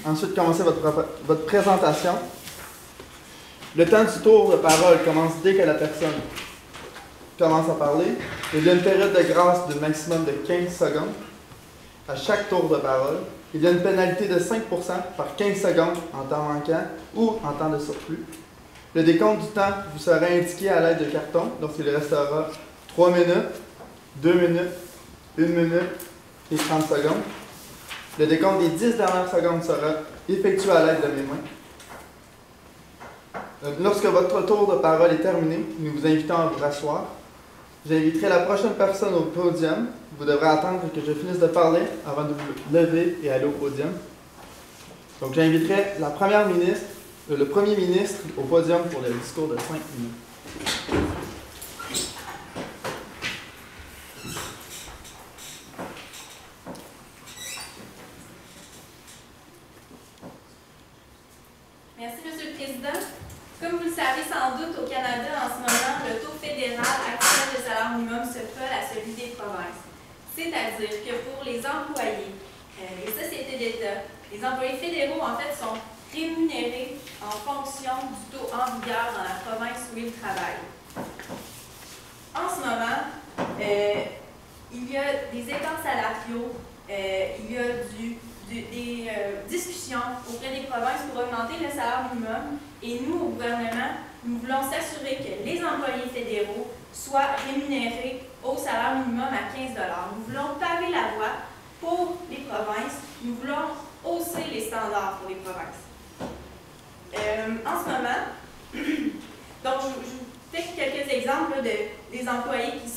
ensuite commencer votre présentation. Le temps du tour de parole commence dès que la personne commence à parler. Il y a une période de grâce de maximum de 15 secondes à chaque tour de parole. Il y a une pénalité de 5% par 15 secondes en temps manquant ou en temps de surplus. Le décompte du temps vous sera indiqué à l'aide de cartons lorsqu'il restera 3 minutes, 2 minutes, 1 minute et 30 secondes. Le décompte des 10 dernières secondes sera effectué à l'aide de mes mains. Lorsque votre tour de parole est terminé, nous vous invitons à vous rasseoir. J'inviterai la prochaine personne au podium. Vous devrez attendre que je finisse de parler avant de vous lever et aller au podium. Donc, j'inviterai la première ministre, le premier ministre au podium pour le discours de 5 minutes. Merci, Monsieur le Président. Comme vous le savez sans doute, au Canada, en ce moment, le taux fédéral actuel de salaire minimum se colle à celui des provinces. C'est-à-dire que pour les employés, les sociétés d'État, les employés fédéraux, en fait, sont rémunérés en fonction du taux en vigueur dans la province où ils travaillent. En ce moment, il y a des écarts salariaux, il y a des discussions auprès des provinces pour augmenter le salaire minimum. Et nous, au gouvernement, nous voulons s'assurer que les employés fédéraux soient rémunérés au salaire minimum à 15 $. Nous voulons paver la voie pour les provinces. Nous voulons hausser les standards pour les provinces. En ce moment, donc je vous fais quelques exemples des employés qui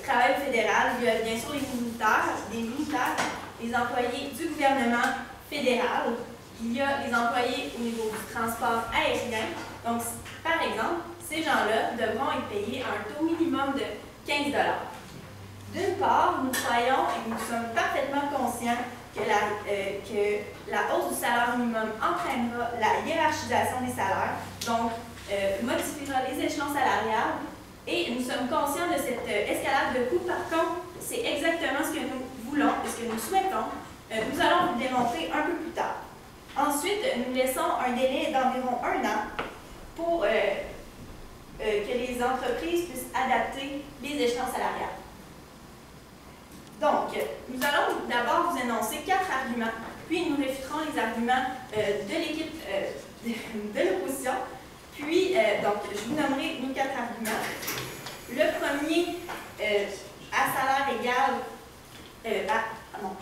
travaillent au fédéral. Il y a bien sûr les militaires, les employés du gouvernement fédéral. Il y a les employés au niveau du transport aérien. Donc, par exemple, ces gens-là devront être payés à un taux minimum de 15 $. D'une part, nous croyons et nous sommes parfaitement conscients que la hausse du salaire minimum entraînera la hiérarchisation des salaires, donc modifiera les échelons salariales, et nous sommes conscients de cette escalade de coûts. Par contre, c'est exactement ce que nous voulons et ce que nous souhaitons. Nous allons vous le démontrer un peu plus tard. Ensuite, nous laissons un délai d'environ 1 an pour que les entreprises puissent adapter les échelons salariales. Donc, nous allons d'abord vous énoncer 4 arguments, puis nous réfuterons les arguments de l'équipe de l'opposition. Puis, donc, je vous nommerai nos 4 arguments. Le premier, à salaire égal,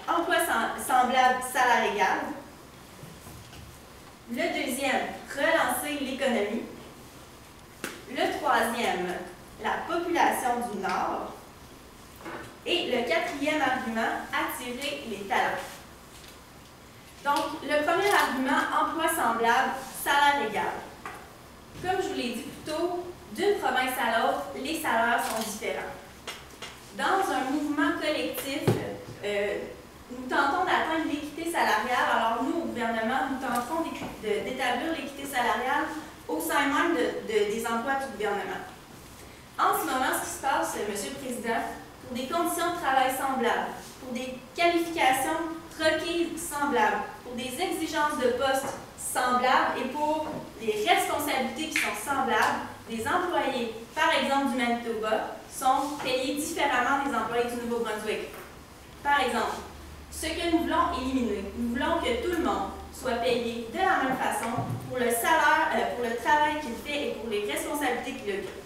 emploi semblable, salaire égal. Le deuxième, relancer l'économie. Le troisième, la population du Nord. Et le quatrième argument, attirer les talents. Donc, le premier argument, emploi semblable, salaire égal. Comme je vous l'ai dit plus tôt, d'une province à l'autre, les salaires sont différents. Dans un mouvement collectif, nous tentons d'atteindre l'équité salariale. Alors nous, au gouvernement, nous tentons d'établir l'équité salariale au sein même des emplois du gouvernement. En ce moment, ce qui se passe, Monsieur le Président, pour des conditions de travail semblables, pour des qualifications requises semblables, pour des exigences de poste semblables et pour des responsabilités qui sont semblables, les employés, par exemple du Manitoba, sont payés différemment des employés du Nouveau-Brunswick. Par exemple, ce que nous voulons éliminer, nous voulons que tout le monde soit payé de la même façon pour le salaire, pour le travail qu'il fait et pour les responsabilités qu'il occupe.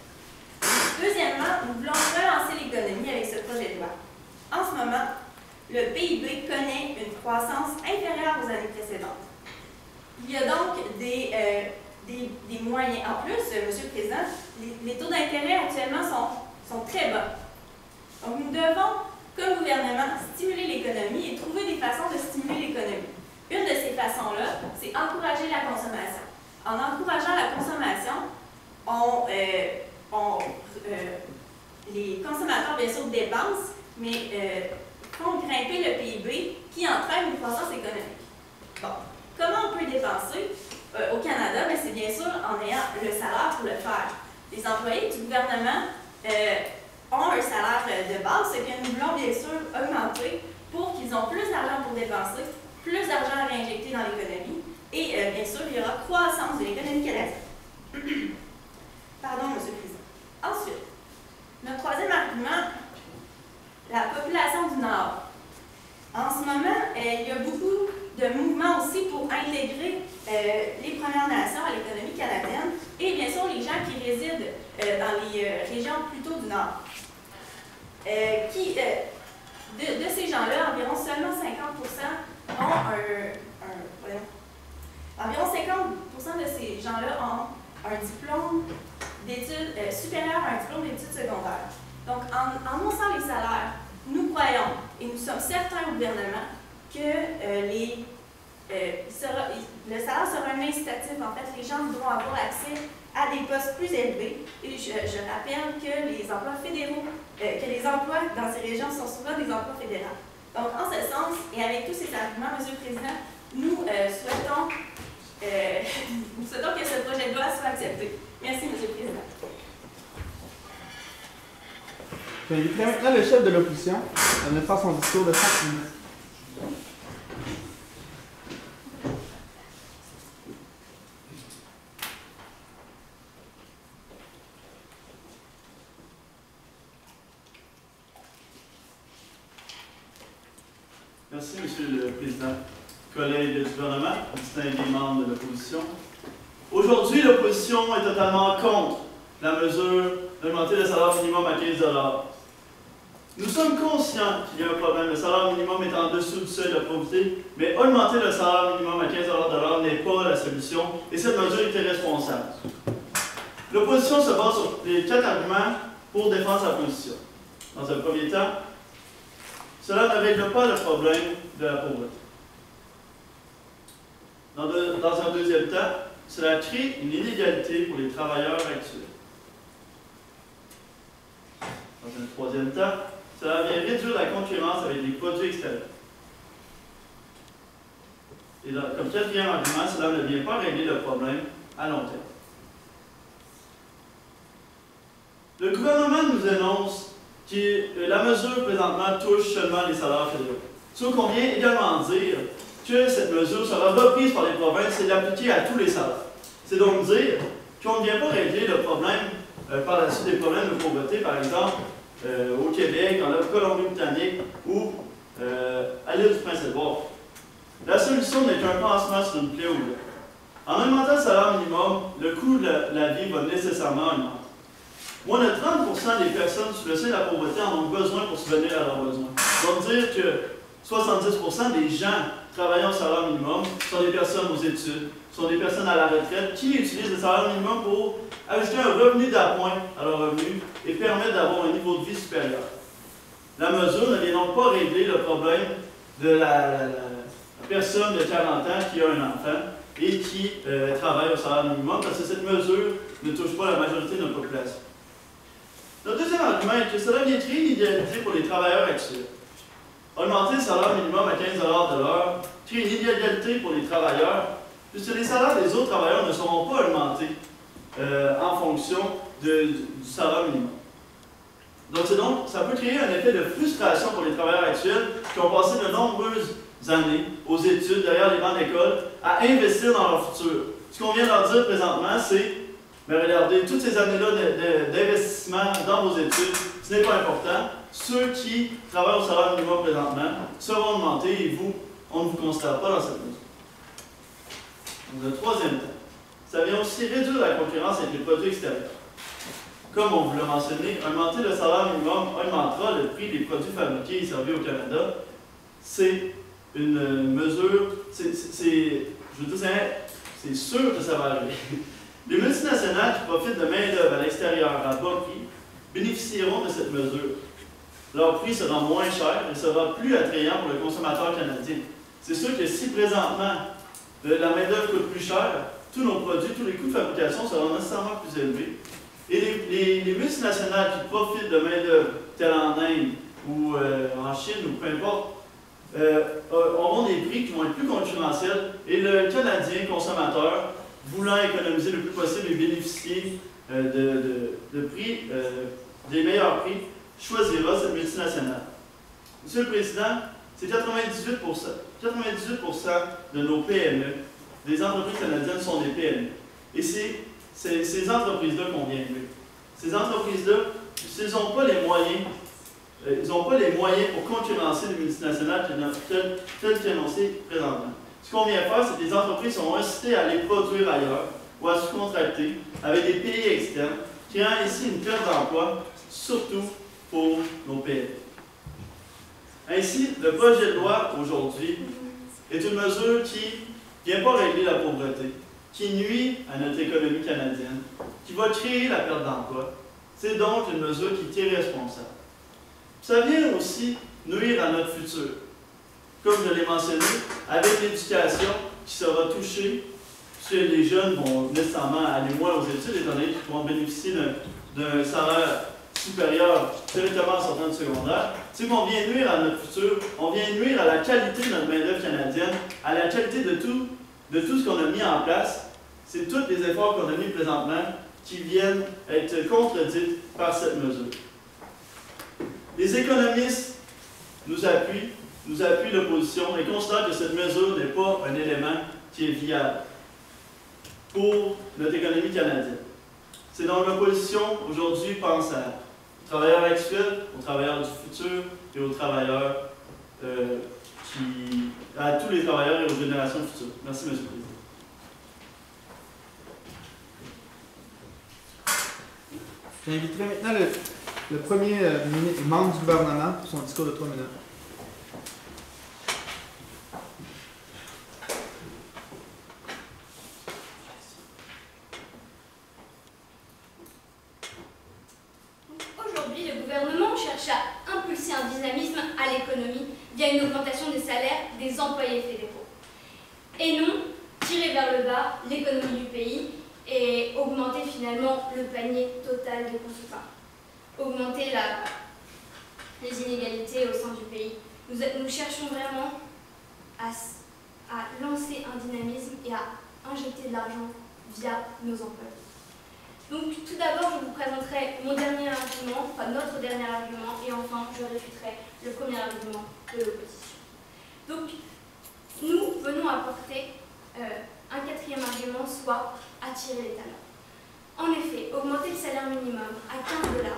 Deuxièmement, nous voulons relancer l'économie avec ce projet de loi. En ce moment, le PIB connaît une croissance inférieure aux années précédentes. Il y a donc des moyens. En plus, Monsieur le Président, les taux d'intérêt actuellement sont très bas. Donc, nous devons, comme gouvernement, stimuler l'économie et trouver des façons de stimuler l'économie. Une de ces façons-là, c'est encourager la consommation. En encourageant la consommation, les consommateurs, bien sûr, dépensent, mais font grimper le PIB qui entraîne une croissance économique. Bon, comment on peut dépenser au Canada? C'est bien sûr en ayant le salaire pour le faire. Les employés du gouvernement ont un salaire de base, ce que nous voulons bien sûr augmenter pour qu'ils aient plus d'argent pour dépenser, plus d'argent à réinjecter dans l'économie et, bien sûr, il y aura croissance de l'économie canadienne. Pardon, M. le Président. Ensuite, notre troisième argument, la population du Nord. En ce moment, il y a beaucoup de mouvements aussi pour intégrer les Premières Nations à l'économie canadienne et bien sûr les gens qui résident dans les régions plutôt du Nord. De ces gens-là, environ seulement 50% ont environ 50% de ces gens-là ont un diplôme d'études supérieur à un diplôme d'études secondaires. Donc, en haussant les salaires, nous croyons, et nous sommes certains au gouvernement, que le salaire sera un incitatif. En fait, les gens devront avoir accès à des postes plus élevés. Et je rappelle que les emplois fédéraux, que les emplois dans ces régions sont souvent des emplois fédéraux. Donc, en ce sens, et avec tous ces arguments, M. le Président, nous souhaitons que ce projet de loi soit accepté. Merci, M. le Président. J'inviterai maintenant le chef de l'opposition à venir faire son discours de 5 minutes. Merci, Monsieur le Président. Collègues du gouvernement, distingués membres de l'opposition. Aujourd'hui, l'opposition est totalement contre la mesure d'augmenter le salaire minimum à 15 $. Nous sommes conscients qu'il y a un problème. Le salaire minimum est en dessous du seuil de pauvreté, mais augmenter le salaire minimum à 15 $ n'est pas la solution et cette mesure est irresponsable. L'opposition se base sur les 4 arguments pour défendre sa position. Dans un premier temps, cela ne règle pas le problème de la pauvreté. Dans un deuxième temps, cela crée une inégalité pour les travailleurs actuels. Dans un troisième temps, cela vient réduire la concurrence avec les produits extérieurs. Et là, comme quatrième argument, cela ne vient pas régler le problème à long terme. Le gouvernement nous annonce que la mesure présentement touche seulement les salaires fédéraux. Sauf qu'on vient également dire que cette mesure sera reprise par les provinces et appliquée à tous les salaires. C'est donc dire qu'on ne vient pas régler le problème par la suite des problèmes de pauvreté, par exemple, au Québec, en Colombie-Britannique ou à l'île du Prince-Édouard. La solution n'est qu'un pansement sur une plaie ouverte. En augmentant le salaire minimum, le coût de la vie va nécessairement augmenter. Moins de 30% des personnes sous le seuil de la pauvreté en ont besoin pour subvenir à leurs besoins. Donc dire que 70% des gens travaillant au salaire minimum sont des personnes aux études, sont des personnes à la retraite qui utilisent le salaire minimum pour ajouter un revenu d'appoint à leur revenu et permettre d'avoir un niveau de vie supérieur. La mesure ne vient donc pas régler le problème de la personne de 40 ans qui a un enfant et qui travaille au salaire minimum parce que cette mesure ne touche pas la majorité de notre population. Le deuxième argument est que cela vient créer une inégalité pour les travailleurs actuels. Augmenter le salaire minimum à 15 $ de l'heure crée une inégalité pour les travailleurs, puisque les salaires des autres travailleurs ne seront pas augmentés en fonction du salaire minimum. Donc, ça peut créer un effet de frustration pour les travailleurs actuels qui ont passé de nombreuses années aux études derrière les bancs d'école à investir dans leur futur. Ce qu'on vient de leur dire présentement, c'est mais regardez, toutes ces années-là d'investissement dans vos études, ce n'est pas important. Ceux qui travaillent au salaire minimum présentement seront augmentés et vous, on ne vous considère pas dans cette mesure. Donc, le troisième temps, ça vient aussi réduire la concurrence avec les produits extérieurs. Comme on vous l'a mentionné, augmenter le salaire minimum augmentera le prix des produits fabriqués et servis au Canada. C'est une mesure, c'est sûr que ça va arriver. Les multinationales qui profitent de main-d'œuvre à l'extérieur à bas prix bénéficieront de cette mesure. Leur prix sera moins cher et sera plus attrayant pour le consommateur canadien. C'est sûr que si présentement la main-d'œuvre coûte plus cher, tous nos produits, tous les coûts de fabrication seront nécessairement plus élevés. Et les multinationales qui profitent de main-d'œuvre, telle en Inde ou en Chine ou peu importe, auront des prix qui vont être plus concurrentiels et le Canadien consommateur, voulant économiser le plus possible et bénéficier de prix, des meilleurs prix, choisira cette multinationale. Monsieur le Président, c'est 98% 98% de nos PME, des entreprises canadiennes, sont des PME. Et c'est ces entreprises-là qu'on vient nuire. Ces entreprises-là, s'ils n'ont pas les moyens, ils n'ont pas les moyens pour concurrencer les multinationales telles qu'annoncées présentement. Ce qu'on vient faire, c'est que les entreprises sont incitées à aller produire ailleurs ou à sous-contracter avec des pays externes, créant ainsi une perte d'emploi, surtout pour nos PME. Ainsi, le projet de loi aujourd'hui est une mesure qui ne vient pas régler la pauvreté, qui nuit à notre économie canadienne, qui va créer la perte d'emploi. C'est donc une mesure qui est irresponsable. Ça vient aussi nuire à notre futur. Comme je l'ai mentionné, avec l'éducation qui sera touchée, puisque les jeunes vont nécessairement aller moins aux études, étant donné qu'ils pourront bénéficier d'un salaire supérieur directement en sortant du secondaire, c'est qu'on vient nuire à notre futur, on vient nuire à la qualité de notre main-d'œuvre canadienne, à la qualité de tout ce qu'on a mis en place. C'est tous les efforts qu'on a mis présentement qui viennent être contredits par cette mesure. Les économistes nous appuient l'opposition et considèrent que cette mesure n'est pas un élément qui est viable pour notre économie canadienne. C'est donc l'opposition aujourd'hui pense aux travailleurs actuels, aux travailleurs du futur et aux travailleurs à tous les travailleurs et aux générations futures. Merci, M. le Président. J'inviterai maintenant le premier membre du gouvernement pour son discours de 3 minutes. Aujourd'hui, le gouvernement cherche à impulser un dynamisme à l'économie via une augmentation des salaires des employés fédéraux. Et non tirer vers le bas l'économie du pays et augmenter finalement le panier total des consommateurs. Augmenter les inégalités au sein du pays. Nous cherchons vraiment à lancer un dynamisme et à injecter de l'argent via nos emplois. Donc tout d'abord, je vous présenterai mon dernier argument, enfin notre dernier argument, et enfin je réfuterai le premier argument de l'opposition. Donc nous venons apporter un quatrième argument, soit attirer les talents. En effet, augmenter le salaire minimum à 15 $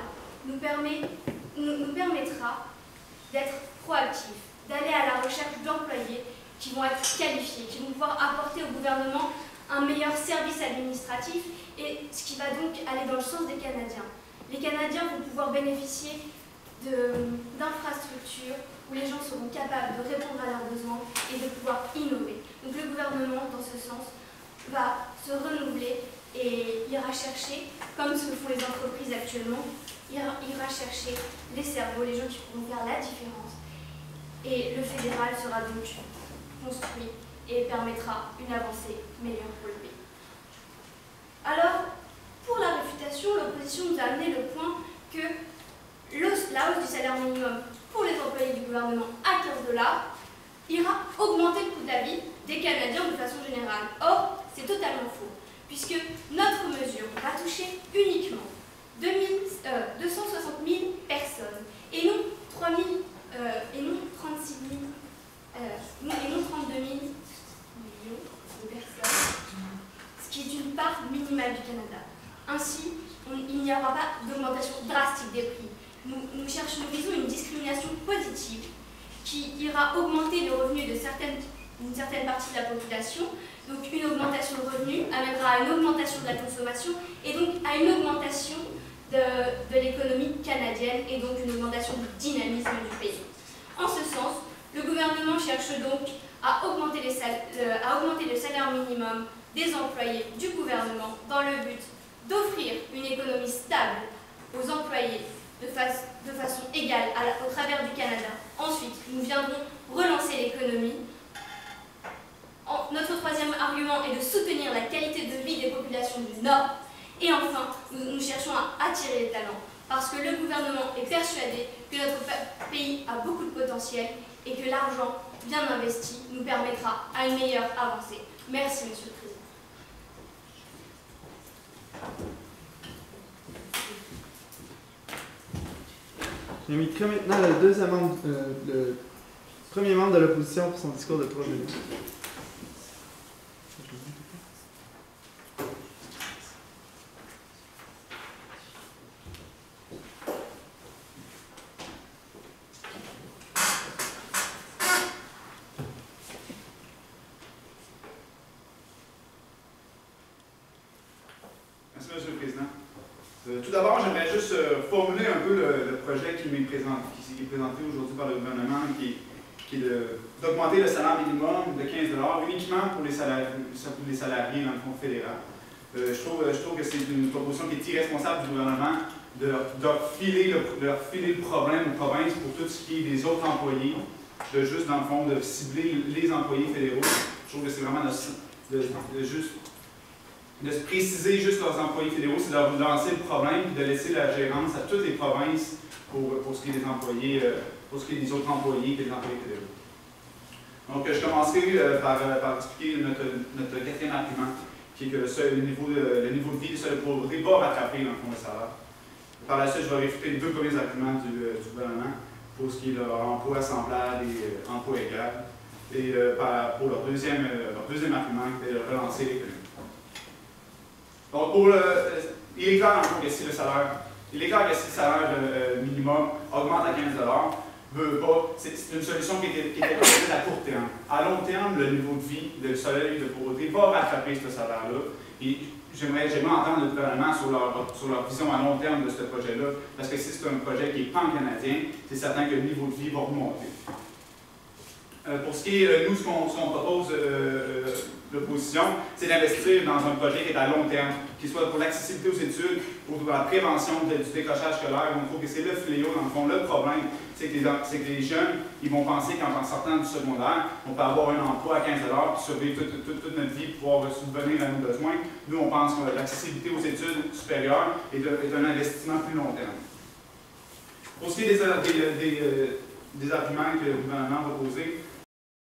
nous permettra d'être proactifs, d'aller à la recherche d'employés qui vont être qualifiés, qui vont pouvoir apporter au gouvernement un meilleur service administratif, et ce qui va donc aller dans le sens des Canadiens. Les Canadiens vont pouvoir bénéficier d'infrastructures où les gens seront capables de répondre à leurs besoins et de pouvoir innover. Donc le gouvernement, dans ce sens, va se renouveler et ira chercher, comme ce que font les entreprises actuellement, ira chercher les cerveaux, les gens qui pourront faire la différence. Et le fédéral sera donc construit et permettra une avancée meilleure pour le pays. Alors, pour la réfutation, l'opposition nous a amené le point que la hausse du salaire minimum pour les employés du gouvernement à 15 $ ira augmenter le coût de la vie des Canadiens de façon générale. Or, c'est totalement faux, puisque notre mesure va toucher uniquement 260 000 personnes, et non 36 000, et non 32 000 millions de personnes, ce qui est une part minimale du Canada. Ainsi, il n'y aura pas d'augmentation drastique des prix. Nous visons une discrimination positive qui ira augmenter le revenu d'une certaine partie de la population. Donc une augmentation de revenus amènera à une augmentation de la consommation et donc à une augmentation de l'économie canadienne et donc une augmentation du dynamisme du pays. En ce sens, le gouvernement cherche donc à augmenter le salaire minimum des employés du gouvernement dans le but d'offrir une économie stable aux employés de façon égale au travers du Canada. Ensuite, nous viendrons relancer l'économie. Notre troisième argument est de soutenir la qualité de vie des populations du Nord. Et enfin, nous cherchons à attirer les talents, parce que le gouvernement est persuadé que notre pays a beaucoup de potentiel et que l'argent bien investi nous permettra à une meilleure avancée. Merci, Monsieur le Président. J'inviterai maintenant le deuxième membre Premier membre de l'opposition pour son discours de 3 minutes. Merci, Monsieur le Président. Tout d'abord, j'aimerais juste formuler un peu le projet qui est présenté aujourd'hui par le gouvernement, qui est d'augmenter le salaire minimum de 15 $ uniquement pour les salariés dans le Fonds fédéral. Je trouve que c'est une proposition qui est irresponsable du gouvernement de leur filer le problème aux provinces pour tout ce qui est des autres employés, de juste, dans le fond, de cibler les employés fédéraux. Je trouve que c'est vraiment de se préciser juste leurs employés fédéraux, c'est de leur lancer le problème et de laisser la gérance à toutes les provinces pour ce qui est des employés, pour ce qui est des autres employés que des employés fédéraux. Donc, je commencerai par expliquer notre quatrième argument, qui est que le niveau de vie de la pauvreté va rattraper dans le fond de salaire. Par la suite, je vais réfuter les deux premiers arguments du gouvernement pour ce qui est leur emploi semblable et emploi égal. Et pour leur deuxième argument, qui est de relancer l'économie. Donc, il est clair que si le salaire minimum augmente à 15 $, c'est une solution qui était proposée à court terme. À long terme, le niveau de vie, le seuil de pauvreté va rattraper ce salaire-là. Et j'aimerais entendre le gouvernement sur leur vision à long terme de ce projet-là, parce que si c'est un projet qui est pan-canadien, c'est certain que le niveau de vie va remonter. Pour ce qui est, nous, ce qu'on propose, l'opposition, c'est d'investir dans un projet qui est à long terme, qui soit pour l'accessibilité aux études, pour la prévention du décrochage scolaire. On trouve que c'est le fléau, dans le fond, le problème, c'est que les jeunes, ils vont penser qu'en sortant du secondaire, on peut avoir un emploi à 15 $ puis survivre toute notre vie, pouvoir subvenir à nos besoins. Nous, on pense que l'accessibilité aux études supérieures est un investissement plus long terme. Pour ce qui est des arguments que le gouvernement va poser,